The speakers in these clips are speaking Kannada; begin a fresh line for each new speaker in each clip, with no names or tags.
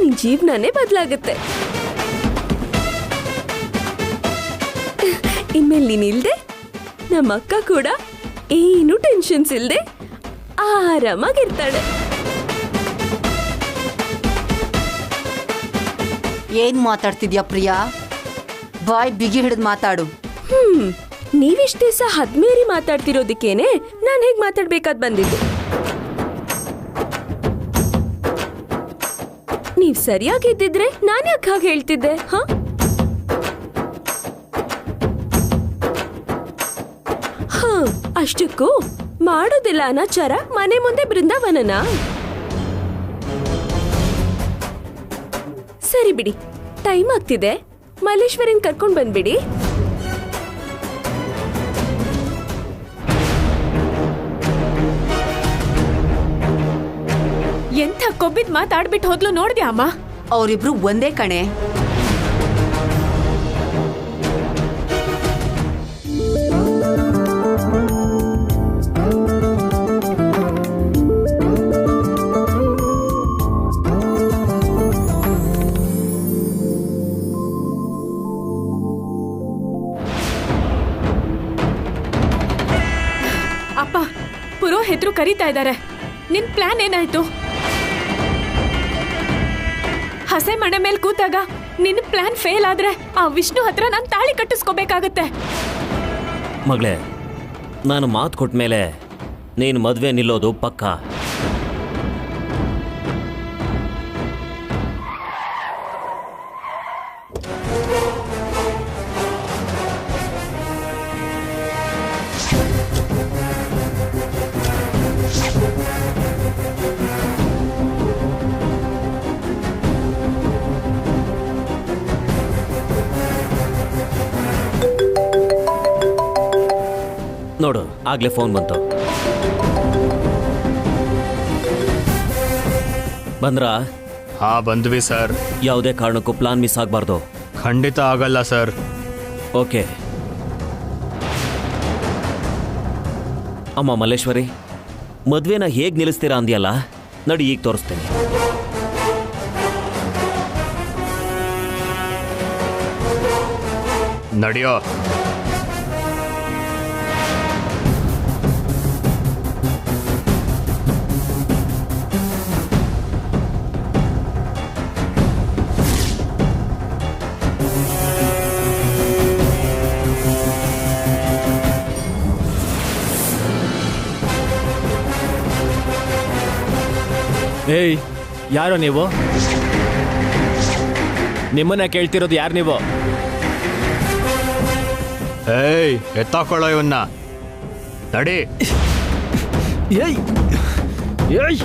ನಿನ್ ಜೀವನನೇ ಬದಲಾಗುತ್ತೆ. ಇನ್ಮೇಲೆ ನೀನ್ ಇಲ್ದೆ ನಮ್ಮ ಅಕ್ಕ ಕೂಡ ಏನು ಟೆನ್ಷನ್ಸ್ ಇಲ್ದೆ ಆರಾಮಾಗಿರ್ತಾಳೆ.
ಏನ್ ಮಾತಾಡ್ತಿದ್ಯಾ ಪ್ರಿಯಾ? ಬಾಯ್ ಬಿಗಿ ಹಿಡಿದು ಮಾತಾಡು.
ನೀವಿಷ್ಟ ದಿವಸ ಹದ್ಮೇರಿ ಮಾತಾಡ್ತಿರೋದಕ್ಕೇನೆ ನಾನ್ ಹೇಗ್ ಮಾತಾಡ್ಬೇಕಾದ್ ಬಂದಿದ್ದು. ನೀವ್ ಸರಿಯಾಗಿದ್ದಿದ್ರೆ ನಾನ್ ಯಾಕೆ ಹಾಗೆ ಹೇಳ್ತಿದ್ದೆ? ಅಷ್ಟಕ್ಕೂ ಮಾಡೋದಿಲ್ಲ ಅನಾಚಾರ ಮನೆ ಮುಂದೆ ಬೃಂದಾವನನ? ಸರಿ ಬಿಡಿ, ಟೈಮ್ ಆಗ್ತಿದೆ, ಮಲ್ಲೇಶ್ವರಿನ್ ಕರ್ಕೊಂಡ್ ಬಂದ್ಬಿಡಿ.
ಎಂಥ ಕೊಬ್ಬಿದ್ ಮಾತಾಡ್ಬಿಟ್ಟು ಹೋದ್ಲು ನೋಡ್ದ್ಯಾ ಅಮ್ಮ?
ಅವರಿಬ್ರು ಒಂದೇ ಕಣೆ.
ಅಪ್ಪ, ಪುರೋಹಿತರು ಕರೀತಾ ಇದ್ದಾರೆ. ನಿನ್ ಪ್ಲಾನ್ ಏನಾಯ್ತು? ಹಸೆ ಮನೆ ಮೇಲೆ ಕೂತಾಗ ನಿನ್ನ ಪ್ಲಾನ್ ಫೇಲ್ ಆದ್ರೆ ಆ ವಿಷ್ಣು ಹತ್ರ ನಾನು ತಾಳಿ ಕಟ್ಟಿಸ್ಕೋಬೇಕಾಗತ್ತೆ.
ಮಗಳೇ, ನಾನು ಮಾತು ಕೊಟ್ಟ ಮೇಲೆ ನೀನು ಮದುವೆ ನಿಲ್ಲೋದು ಪಕ್ಕ. ನೋಡು, ಆಗ್ಲೇ ಫೋನ್ ಬಂತು. ಬಂದ್ರಾ?
ಹಾ, ಬಂದ್ವಿ ಸರ್.
ಯಾವುದೇ ಕಾರಣಕ್ಕೂ ಪ್ಲಾನ್ ಮಿಸ್ ಆಗಬಾರ್ದು.
ಖಂಡಿತ ಆಗಲ್ಲ ಸರ್.
ಓಕೆ. ಅಮ್ಮ ಮಲ್ಲೇಶ್ವರಿ, ಮದುವೆನ ಹೇಗೆ ನಿಲ್ಲಿಸ್ತೀರಾ ಅಂದ್ಯಲ್ಲ, ನಡಿ ಈಗ ತೋರಿಸ್ತೇನೆ.
ನಡಿಯೋ.
ಏಯ್, ಯಾರೋ ನೀವು? ನಿಮ್ಮನ್ನ ಕೇಳ್ತಿರೋದು ಯಾರು ನೀವು?
ಏಯ್, ಎತ್ತಾಕೊಳ್ಳೋ ಇವನ್ನ. ನಡಿ.
ಏಯ್ ಏಯ್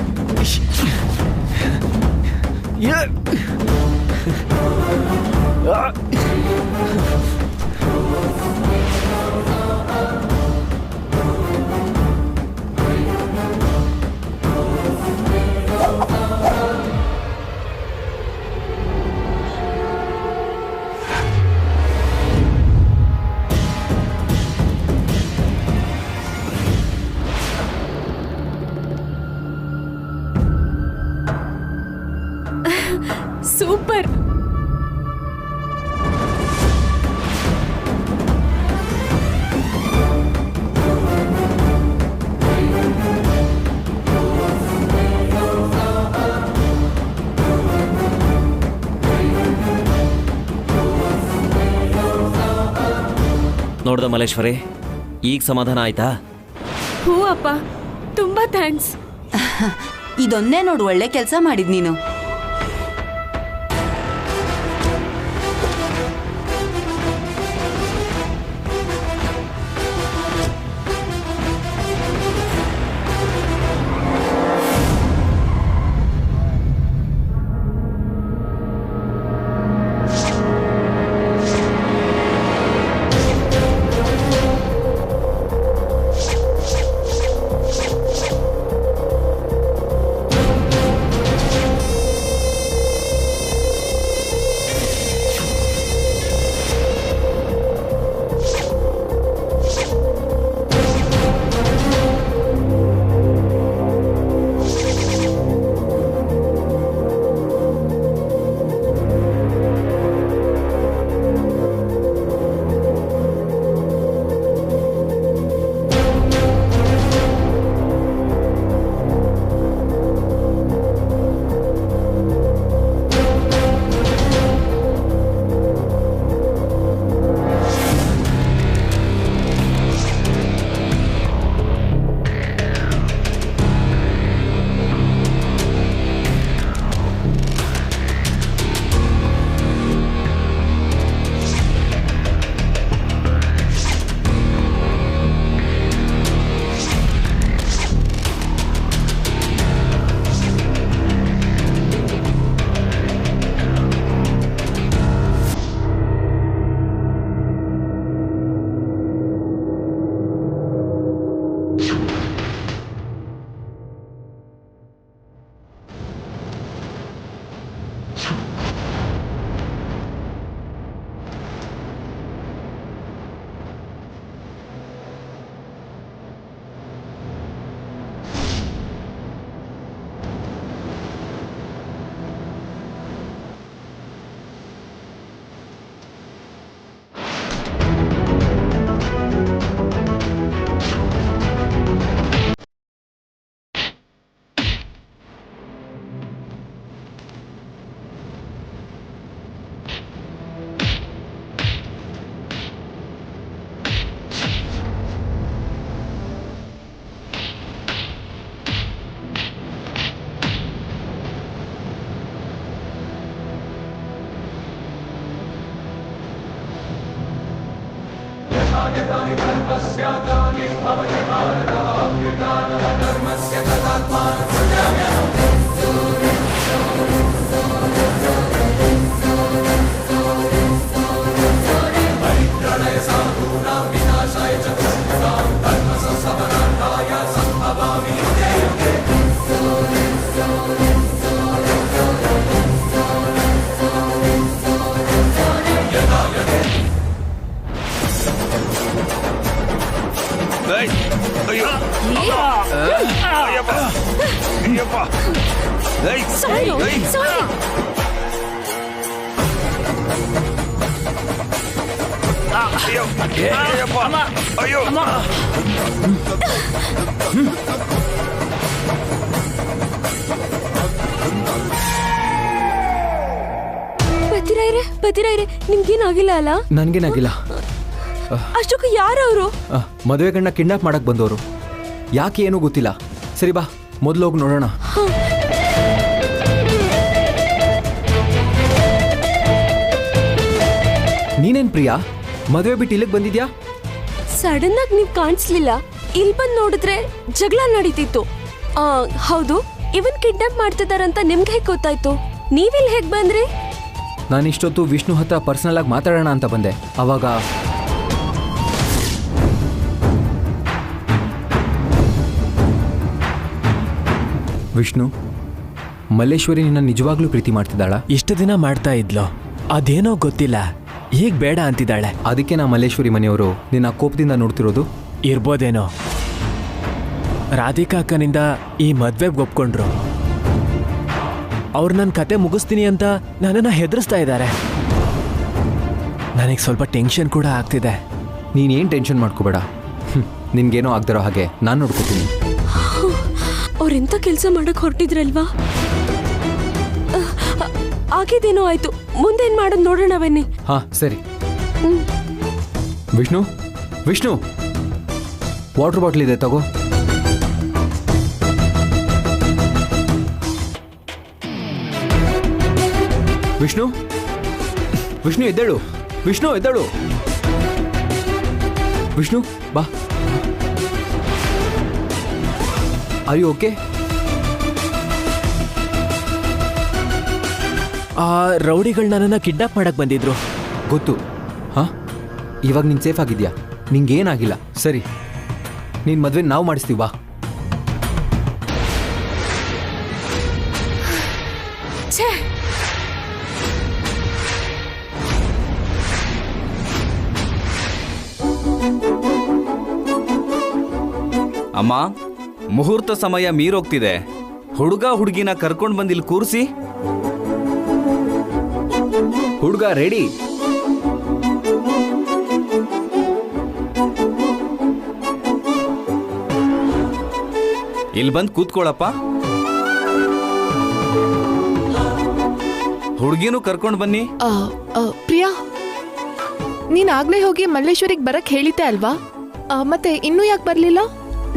ಸೂಪರ್.
ನೋಡ್ದ ಮಲ್ಲೇಶ್ವರಿ, ಈಗ ಸಮಾಧಾನ ಆಯ್ತಾ?
ಹ್ಞೂ ಅಪ್ಪ, ತುಂಬಾ ಥ್ಯಾಂಕ್ಸ್.
ಇದೊಂದೇ ನೋಡು, ಒಳ್ಳೆ ಕೆಲಸ ಮಾಡಿದ್ ನೀನು.
ಬದಿರಾಯ್ರೆ ನಿಮ್ಗೇನಾಗಿಲ್ಲ ಅಲ್ಲ?
ನನ್ಗೇನಾಗಿಲ್ಲ.
ಅಷ್ಟಕ್ಕೂ ಯಾರವರು?
ಮದುವೆ ಗಂಡ ಕಿಡ್ನಾಪ್ ಮಾಡಕ್ ಬಂದವರು. ಯಾಕೆ ಏನೂ ಗೊತ್ತಿಲ್ಲ. ಸರಿ ಬಾ, ಮೊದಲು ಹೋಗಿ ನೋಡೋಣ. ನೀನೇನ್ ಪ್ರಿಯಾ, ಮದುವೆ ಬಿಟ್ಟು ಇಲ್ಲಿಗೆ ಬಂದಿದ್ಯಾ?
ಸಡನ್ ಆಗಿ ನೀವ್ ಕಾಣಿಸ್ಲಿಲ್ಲ. ಇಲ್ಲಿ ಬಂದ್ ನೋಡಿದ್ರೆ ಜಗಳ ನಡೀತಿತ್ತು. ಹೌದು, ಇವನ್ ಕಿಡ್ನಾಪ್ ಮಾಡ್ತಿದಾರಂತ ನಿಮ್ಗೆ ಹೇಗ್ ಗೊತ್ತಾಯ್ತು? ನೀವಿಲ್ಲಿ ಹೇಗ್ ಬಂದ್ರಿ?
ನಾನು ಇಷ್ಟೊತ್ತು ವಿಷ್ಣು ಹತ್ರ ಪರ್ಸನಲ್ ಆಗಿ ಮಾತಾಡೋಣ ಅಂತ ಬಂದೆ. ಅವಾಗ ವಿಷ್ಣು, ಮಲ್ಲೇಶ್ವರಿ ನಿನ್ನ ನಿಜವಾಗ್ಲೂ ಪ್ರೀತಿ ಮಾಡ್ತಿದ್ದಾಳ?
ಇಷ್ಟು ದಿನ ಮಾಡ್ತಾ ಇದ್ಲು, ಅದೇನೋ ಗೊತ್ತಿಲ್ಲ, ಈಗ ಬೇಡ ಅಂತಿದ್ದಾಳೆ.
ಅದಕ್ಕೆ ನಾ ಮಲ್ಲೇಶ್ವರಿ ಮನೆಯವರು ನಿನ್ನ ಕೋಪದಿಂದ ನೋಡ್ತಿರೋದು.
ಇರ್ಬೋದೇನೋ. ರಾಧಿಕಾ ಅಕ್ಕನಿಂದ ಈ ಮದ್ವೆಗೆ ಒಪ್ಕೊಂಡ್ರು. ಅವ್ರು ನನ್ನ ಕತೆ ಮುಗಿಸ್ತೀನಿ ಅಂತ ನನ್ನನ್ನು ಹೆದರಿಸ್ತಾ ಇದ್ದಾರೆ. ನನಗೆ ಸ್ವಲ್ಪ ಟೆನ್ಷನ್ ಕೂಡ ಆಗ್ತಿದೆ.
ನೀನೇನು ಟೆನ್ಷನ್ ಮಾಡ್ಕೋಬೇಡ. ನಿನ್ಗೇನೋ ಆಗ್ದಿರೋ ಹಾಗೆ ನಾನು ನೋಡ್ಕೋತೀನಿ.
ಅವ್ರೆಂತ ಕೆಲಸ ಮಾಡಕ್ ಹೊರಟಿದ್ರಲ್ವಾ? ಆಗಿದ್ದೇನೋ ಆಯ್ತು, ಮುಂದೇನ್ ಮಾಡೋದು ನೋಡೋಣ ಬನ್ನಿ.
ಹಾ ಸರಿ. ವಿಷ್ಣು, ವಿಷ್ಣು, ವಾಟರ್ ಬಾಟ್ಲ್ ಇದೆ, ತಗೋ. ವಿಷ್ಣು, ವಿಷ್ಣು ಎದ್ದೇಳು. ವಿಷ್ಣು ಎದ್ದೇಳು. ವಿಷ್ಣು ಬಾ. Are you okay?
ಆ ರೌಡಿಗಳು ನನ್ನನ್ನು ಕಿಡ್ನಾಪ್ ಮಾಡಕ್ ಬಂದಿದ್ರು.
ಗೊತ್ತು. ಹಾ, ಇವಾಗ ನೀನು ಸೇಫ್ ಆಗಿದ್ಯಾ? ನಿಂಗೇನಾಗಿಲ್ಲ. ಸರಿ, ನೀನು ಮದುವೆ ನಾವು ಮಾಡಿಸ್ತೀವಿ, ಬಾ.
ಅಮ್ಮ, ಮುಹೂರ್ತ ಸಮಯ ಮೀರೋಗ್ತಿದೆ. ಹುಡುಗ ಹುಡುಗಿನ ಕರ್ಕೊಂಡು ಬಂದಿಲ್ಲಿ ಕೂರಿಸಿ.
ಹುಡುಗ ರೆಡಿ.
ಇಲ್ಲಿ ಬಂದು ಕೂತ್ಕೊಳ್ಳಪ್ಪ. ಹುಡುಗಿನೂ ಕರ್ಕೊಂಡು ಬನ್ನಿ.
ಪ್ರಿಯಾ, ನೀನ್ ಆಗ್ಲೇ ಹೋಗಿ ಮಲ್ಲೇಶ್ವರಿಗೆ ಬರಕ್ ಹೇಳಿದ್ದೆ ಅಲ್ವಾ? ಮತ್ತೆ ಇನ್ನೂ ಯಾಕೆ ಬರ್ಲಿಲ್ಲ?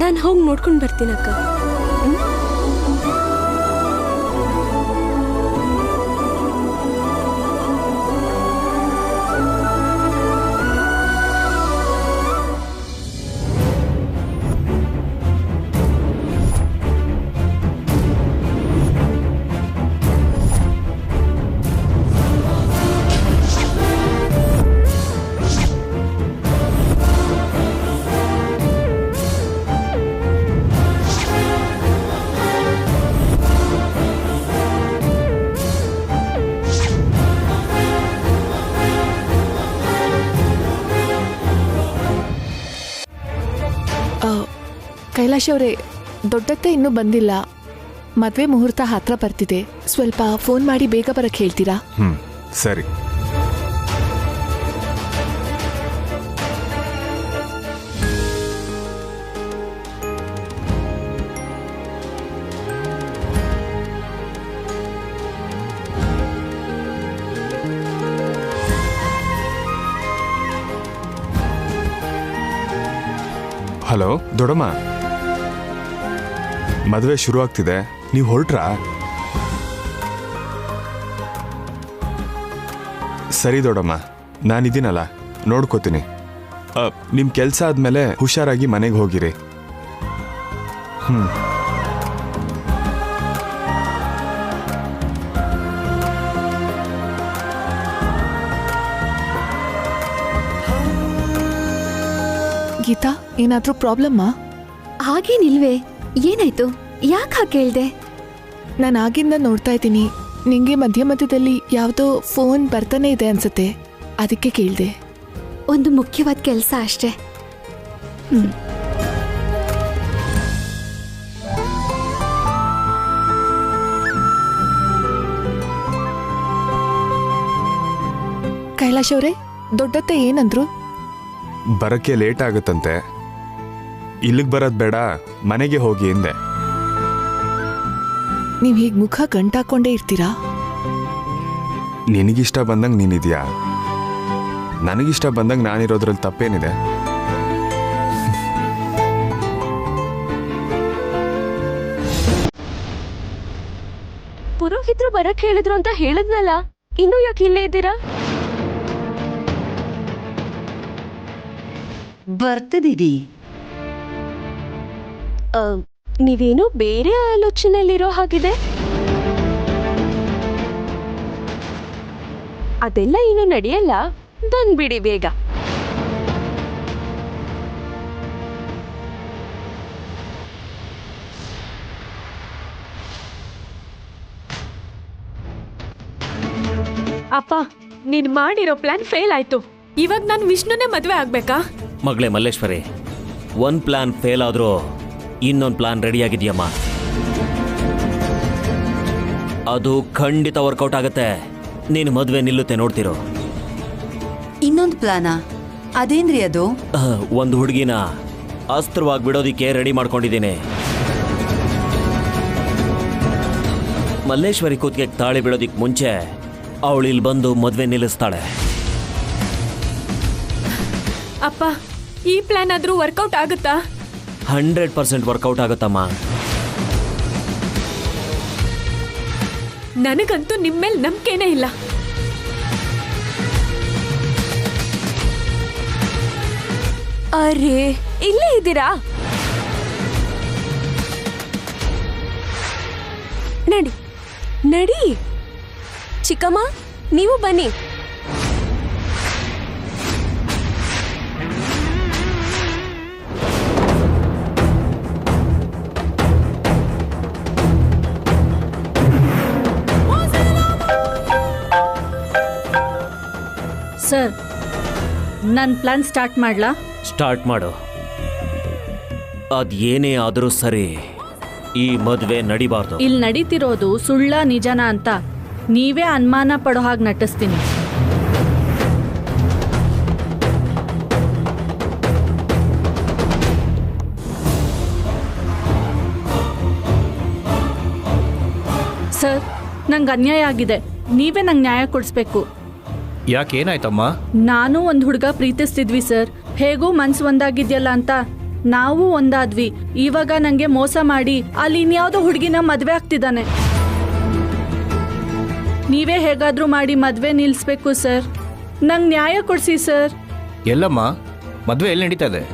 ನಾನು ಹೋಗಿ ನೋಡ್ಕೊಂಡು ಬರ್ತೀನಿ ಅಕ್ಕ.
ಕೈಲಾಶ್ ಅವರೇ, ದೊಡ್ಡತ್ತೆ ಇನ್ನೂ ಬಂದಿಲ್ಲ. ಮದ್ವೆ ಮುಹೂರ್ತ ಹತ್ರ ಬರ್ತಿದೆ. ಸ್ವಲ್ಪ ಫೋನ್ ಮಾಡಿ ಬೇಗ ಬರಕ್ ಹೇಳ್ತೀರಾ?
ಸರಿ. ಹಲೋ ದೊಡ್ಡಮ್ಮ, ಮದುವೆ ಶುರು ಆಗ್ತಿದೆ, ನೀವು ಹೊರಟ್ರಾ? ಸರಿ ದೊಡ್ಡಮ್ಮ, ನಾನಿದ್ದೀನಲ್ಲ, ನೋಡ್ಕೋತೀನಿ. ನಿಮ್ಮ ಕೆಲಸ ಆದಮೇಲೆ ಹುಷಾರಾಗಿ ಮನೆಗೆ ಹೋಗಿರಿ.
ಗೀತಾ, ಏನಾದ್ರೂ ಪ್ರಾಬ್ಲಮ್ಮಾ?
ಹಾಗೇನಿಲ್ವೇ, ಏನಾಯ್ತು? ಯಾಕೆ ಹಾಗೆ ಕೇಳ್ದೆ?
ನಾನು ಆಗಿಂದ ನೋಡ್ತಾ ಇದ್ದೀನಿ, ನಿಂಗೆ ಮಧ್ಯ ಮಧ್ಯದಲ್ಲಿ ಯಾವುದೋ ಫೋನ್ ಬರ್ತಾನೆ ಇದೆ ಅನ್ಸುತ್ತೆ, ಅದಕ್ಕೆ ಕೇಳಿದೆ.
ಒಂದು ಮುಖ್ಯವಾದ ಕೆಲಸ ಅಷ್ಟೇ.
ಕೈಲಾಶ್ ಅವರೇ, ದೊಡ್ಡತ್ತೆ ಏನಂದ್ರು?
ಬರಕ್ಕೆ ಲೇಟ್ ಆಗುತ್ತಂತೆ, ಇಲ್ಲಿಗೆ ಬರೋದು ಬೇಡ, ಮನೆಗೆ ಹೋಗಿ ಎಂದೆ.
ನೀವ್ ಹೀಗ್ ಮುಖ ಗಂಟಾಕೊಂಡೇ ಇರ್ತೀರಾ?
ನಿನಗಿಷ್ಟ ಬಂದಂಗೆ ನೀನಿದ್ಯಾ, ನನಗಿಷ್ಟ ಬಂದಂಗೆ ನಾನಿರೋದ್ರಲ್ಲಿ ತಪ್ಪೇನಿದೆ?
ಪುರೋಹಿತರು ಬರಕ್ ಹೇಳಿದ್ರು ಅಂತ ಹೇಳಿದ್ನಲ್ಲ, ಇನ್ನೂ ಯಾಕೆ ಇಲ್ಲೇ ಇದ್ದೀರಾ?
ಬರ್ತಿದ್ದೀವಿ.
ನೀವೇನು ಬೇರೆ ಆಲೋಚನೆಯಲ್ಲಿರೋ ಹಾಗಿದೆ. ಅದೆಲ್ಲ ಏನು ನಡೆಯಲ್ಲ, ಬಂದ್ಬಿಡಿ ಬೇಗ.
ಅಪ್ಪ, ನೀನ್ ಮಾಡಿರೋ ಪ್ಲಾನ್ ಫೇಲ್ ಆಯ್ತು. ಇವಾಗ ನಾನು ವಿಷ್ಣುನೇ ಮದ್ವೆ ಆಗ್ಬೇಕಾ?
ಮಗಳೇ ಮಲ್ಲೇಶ್ವರಿ, ಒಂದು ಪ್ಲಾನ್ ಫೇಲ್ ಆದರೂ ಇನ್ನೊಂದು ಪ್ಲಾನ್ ರೆಡಿಯಾಗಿದೆಯಮ್ಮ. ಅದು ಖಂಡಿತ ವರ್ಕೌಟ್ ಆಗುತ್ತೆ. ನೀನು ಮದುವೆ ನಿಲ್ಲುತ್ತೆ, ನೋಡ್ತಿರೋ.
ಇನ್ನೊಂದು ಪ್ಲಾನಾ? ಅದೇನ್ರಿ ಅದು?
ಒಂದು ಹುಡುಗಿನ ಅಸ್ತ್ರವಾಗಿ ಬಿಡೋದಿಕ್ಕೆ ರೆಡಿ ಮಾಡ್ಕೊಂಡಿದ್ದೀನಿ. ಮಲ್ಲೇಶ್ವರಿ ಕೂತ್ಗೆ ತಾಳಿ ಬಿಡೋದಿಕ್ ಮುಂಚೆ ಅವಳು ಇಲ್ಲಿ ಬಂದು ಮದುವೆ ನಿಲ್ಲಿಸ್ತಾಳೆ.
ಅಪ್ಪ, ಈ ಪ್ಲಾನ್ ಆದ್ರೂ ವರ್ಕೌಟ್ ಆಗುತ್ತಾ?
100% ವರ್ಕೌಟ್ ಆಗುತ್ತಮ್ಮ.
ನನಗಂತೂ ನಿಮ್ಮೇಲೆ ನಂಬಿಕೆನೇ ಇಲ್ಲ.
ಅರೇ, ಇಲ್ಲೇ ಇದ್ದೀರಾ? ನಡಿ ನಡಿ. ಚಿಕ್ಕಮ್ಮ, ನೀವು ಬನ್ನಿ.
ಸರ್, ನನ್ನ ಪ್ಲಾನ್ ಸ್ಟಾರ್ಟ್ ಮಾಡ್ಲಾ?
ಸ್ಟಾರ್ಟ್ ಮಾಡು. ಅದೇನೇ ಆದರೂ ಸರಿ, ಈ ಮದುವೆ ನಡಿಬಾರ್ದು.
ಇಲ್ಲಿ ನಡೀತಿರೋದು ಸುಳ್ಳ ನಿಜನ ಅಂತ ನೀವೇ ಅನುಮಾನ ಪಡೋ ಹಾಗೆ ನಟಿಸ್ತೀನಿ. ಸರ್, ನಂಗೆ ಅನ್ಯಾಯ ಆಗಿದೆ, ನೀವೇ ನಂಗೆ ನ್ಯಾಯ ಕೊಡಿಸ್ಬೇಕು.
ಯಾಕೇನಾಯ್ತಮ್ಮ?
ನಾನು ಒಂದು ಹುಡುಗ ಪ್ರೀತಿಸ್ತಿದ್ವಿ ಸರ್. ಹೇಗೂ ಮನ್ಸು ಒಂದಾಗಿದ್ಯಲ್ಲ ಅಂತ ನಾವು ಒಂದಾದ್ವಿ. ಇವಾಗ ನಂಗೆ ಮೋಸ ಮಾಡಿ ಅಲ್ಲಿ ಇನ್ಯಾವುದೋ ಹುಡುಗಿನ ಮದ್ವೆ ಆಗ್ತಿದ್ದಾನೆ. ನೀವೇ ಹೇಗಾದ್ರೂ ಮಾಡಿ ಮದ್ವೆ ನಿಲ್ಲಿಸ್ಬೇಕು ಸರ್. ನಂಗೆ ನ್ಯಾಯ ಕೊಡ್ಸಿ ಸರ್.
ಎಲ್ಲಮ್ಮ ಮದ್ವೆ ಎಲ್ಲಿ ನಡೀತಾ ಇದೆ?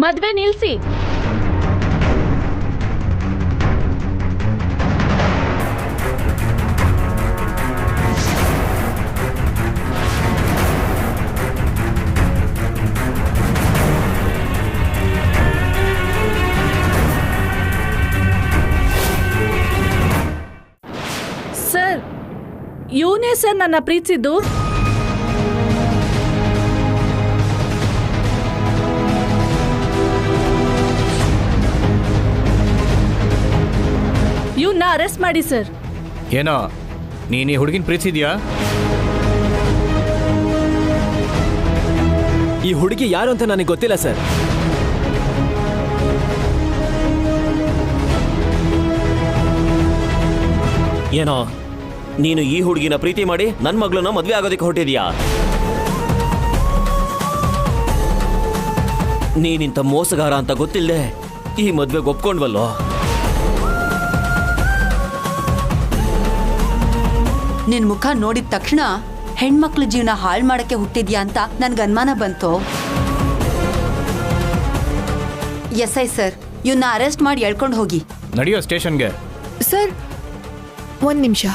ಮದ್ವೆ ನಿಲ್ಸಿ. ಸರ್, ಇವನೇ ಸರ್ ನನ್ನ ಪ್ರೀತಿಸಿದ್ದು. ಇವನ್ನ ಅರೆಸ್ಟ್ ಮಾಡಿ ಸರ್.
ಏನೋ ನೀನು ಈ ಹುಡುಗಿನ ಪ್ರೀತಿಸಿದ್ಯಾ? ಈ ಹುಡುಗಿ ಯಾರು ಅಂತ ನನಗೆ ಗೊತ್ತಿಲ್ಲ ಸರ್.
ಏನೋ ನೀನು ಈ ಹುಡುಗಿನ ಪ್ರೀತಿ ಮಾಡಿ ನನ್ನ ಮಗಳನ್ನ ಮದುವೆ ಆಗೋದಕ್ಕೆ ಹೊರಟಿದ್ಯಾ? ನೀನಿಂತ ಮೋಸಗಾರ ಅಂತ ಗೊತ್ತಿಲ್ಲದೆ ಈ ಮದುವೆಗೆ ಒಪ್ಕೊಂಡ್ವಲ್ಲೋ.
ನಿನ್ ಮುಖ ನೋಡಿದ ತಕ್ಷಣ ಹೆಣ್ಮಕ್ಳ ಜೀವನ ಹಾಳು ಮಾಡಕ್ಕೆ ಹುಟ್ಟಿದ್ಯಾ ಅಂತ ನನ್ಗೆ ಅನುಮಾನ ಬಂತು. ಎಸ್ ಐ ಸರ್, ಇವನ್ನ ಅರೆಸ್ಟ್ ಮಾಡಿ ಎಳ್ಕೊಂಡು ಹೋಗಿ.
ನಡೆಯೋ ಸ್ಟೇಷನ್ಗೆ.
ಸರ್, ಒಂದು ನಿಮಿಷ.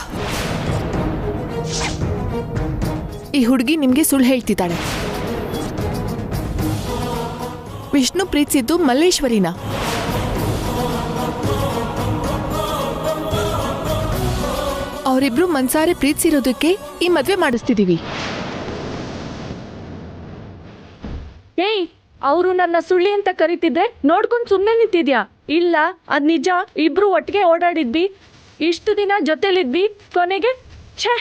ಈ ಹುಡುಗಿ ನಿಮಗೆ ಸುಳ್ಳು ಹೇಳ್ತಿದ್ದಾಳೆ. ವಿಷ್ಣು ಪ್ರೀತಿಸಿದ್ದು ಮಲ್ಲೇಶ್ವರಿನ. ಅವರಿಬ್ರು ಮನ್ಸಾರೆ ಪ್ರೀತಿಸಿರೋದಕ್ಕೆ ಈ ಮದ್ವೆ ಮಾಡಿಸ್ತಿದೀವಿ.
ಏಯ್, ಅವರು ನನ್ನ ಸುಳ್ಳಿ ಅಂತ ಕರಿತಿದ್ರೆ ನೋಡ್ಕೊಂಡು ಸುಮ್ಮನೆ ನಿಂತಿದ್ಯಾ? ಇಲ್ಲ, ಅದ್ ನಿಜ. ಇಬ್ರು ಒಟ್ಟಿಗೆ ಓಡಾಡಿದ್ವಿ, ಇಷ್ಟು ದಿನ ಜೊತೆಲಿದ್ವಿ, ಕೊನೆಗೆ ಛೇ,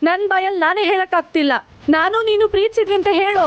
ನನ್ನ ಬಾಯಲ್ಲಿ ನಾನೇ ಹೇಳಕ್ಕಾಗ್ತಿಲ್ಲ. ನಾನು ನೀನು ಪ್ರೀತಿಸಿದ್ವಿ ಅಂತ ಹೇಳು.